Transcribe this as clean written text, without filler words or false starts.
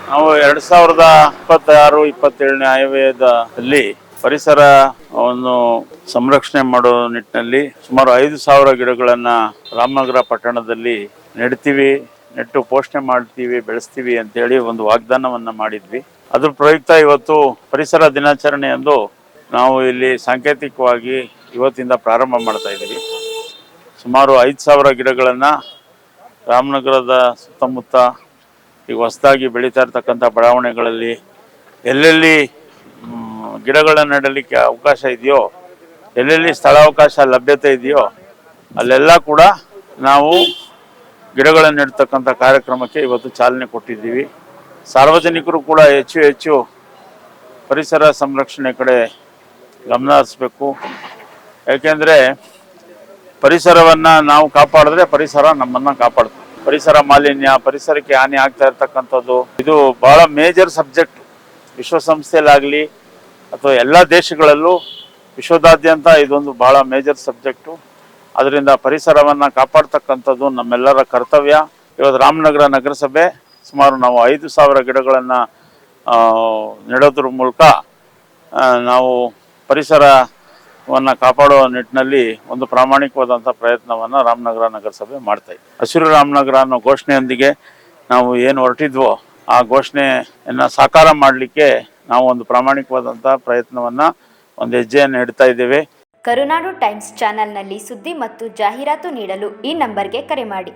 ನಾವು 2026-27ನೇ ಆಯವ್ಯಯದಲ್ಲಿ ಪರಿಸರವನ್ನು ಸಂರಕ್ಷಣೆ ಮಾಡೋ ನಿಟ್ಟಿನಲ್ಲಿ ಸುಮಾರು 5,000 ಗಿಡಗಳನ್ನ ರಾಮನಗರ ಪಟ್ಟಣದಲ್ಲಿ ನೆಟ್ಟು ಪೋಷಣೆ ಮಾಡ್ತೀವಿ, ಬೆಳೆಸ್ತೀವಿ ಅಂತೇಳಿ ಒಂದು ವಾಗ್ದಾನವನ್ನ ಮಾಡಿದ್ವಿ. ಅದ್ರ ಪ್ರಯುಕ್ತ ಇವತ್ತು ಪರಿಸರ ದಿನಾಚರಣೆಯಂದು ನಾವು ಇಲ್ಲಿ ಸಾಂಕೇತಿಕವಾಗಿ ಇವತ್ತಿಂದ ಪ್ರಾರಂಭ ಮಾಡ್ತಾ ಇದ್ದೀವಿ. ಸುಮಾರು 5,000 ಗಿಡಗಳನ್ನ ರಾಮನಗರದ ಸುತ್ತಮುತ್ತ ಈಗ ಹೊಸದಾಗಿ ಬೆಳೀತಾ ಇರ್ತಕ್ಕಂಥ ಬಡಾವಣೆಗಳಲ್ಲಿ ಎಲ್ಲೆಲ್ಲಿ ಗಿಡಗಳನ್ನ ನೆಡಲಿಕ್ಕೆ ಅವಕಾಶ ಇದೆಯೋ, ಎಲ್ಲೆಲ್ಲಿ ಸ್ಥಳಾವಕಾಶ ಲಭ್ಯತೆ ಇದೆಯೋ ಅಲ್ಲೆಲ್ಲ ಕೂಡ ನಾವು ಗಿಡಗಳನ್ನು ನೆಡ್ತಕ್ಕಂಥ ಕಾರ್ಯಕ್ರಮಕ್ಕೆ ಇವತ್ತು ಚಾಲನೆ ಕೊಟ್ಟಿದ್ದೀವಿ. ಸಾರ್ವಜನಿಕರು ಕೂಡ ಹೆಚ್ಚು ಪರಿಸರ ಸಂರಕ್ಷಣೆ ಕಡೆ ಗಮನ ಹರಿಸಬೇಕು. ಯಾಕೆಂದರೆ ಪರಿಸರವನ್ನು ನಾವು ಕಾಪಾಡಿದ್ರೆ ಪರಿಸರ ನಮ್ಮನ್ನು ಕಾಪಾಡುತ್ತೆ. ಪರಿಸರ ಮಾಲಿನ್ಯ, ಪರಿಸರಕ್ಕೆ ಹಾನಿ ಆಗ್ತಾ ಇರ್ತಕ್ಕಂಥದ್ದು ಇದು ಬಹಳ ಮೇಜರ್ ಸಬ್ಜೆಕ್ಟ್. ವಿಶ್ವಸಂಸ್ಥೆಯಲ್ಲಾಗಲಿ ಅಥವಾ ಎಲ್ಲ ದೇಶಗಳಲ್ಲೂ ವಿಶ್ವದಾದ್ಯಂತ ಇದೊಂದು ಬಹಳ ಮೇಜರ್ ಸಬ್ಜೆಕ್ಟು. ಅದರಿಂದ ಪರಿಸರವನ್ನು ಕಾಪಾಡ್ತಕ್ಕಂಥದ್ದು ನಮ್ಮೆಲ್ಲರ ಕರ್ತವ್ಯ. ಇವತ್ತು ರಾಮನಗರ ನಗರಸಭೆ ಸುಮಾರು ನಾವು 5,000 ಗಿಡಗಳನ್ನು ನೆಡೋದ್ರ ಮೂಲಕ ನಾವು ಪರಿಸರವನ್ನು ಕಾಪಾಡುವ ನಿಟ್ಟಿನಲ್ಲಿ ಒಂದು ಪ್ರಾಮಾಣಿಕವಾದಂಥ ಪ್ರಯತ್ನವನ್ನು ರಾಮನಗರ ನಗರಸಭೆ ಮಾಡ್ತಾ ಇದೆ. ಹಸಿರು ರಾಮನಗರ ಅನ್ನೋ ಘೋಷಣೆಯೊಂದಿಗೆ ನಾವು ಏನು ಹೊರಟಿದ್ವೋ ಆ ಘೋಷಣೆಯನ್ನು ಸಾಕಾರ ಮಾಡಲಿಕ್ಕೆ ನಾವು ಒಂದು ಪ್ರಾಮಾಣಿಕವಾದಂಥ ಪ್ರಯತ್ನವನ್ನು ಒಂದು ಹೆಜ್ಜೆಯನ್ನು ಇಡ್ತಾ ಇದ್ದೇವೆ. ಕರುನಾಡು ಟೈಮ್ಸ್ ಚಾನೆಲ್ನಲ್ಲಿ ಸುದ್ದಿ ಮತ್ತು ಜಾಹೀರಾತು ನೀಡಲು ಈ ನಂಬರ್ಗೆ ಕರೆ ಮಾಡಿ.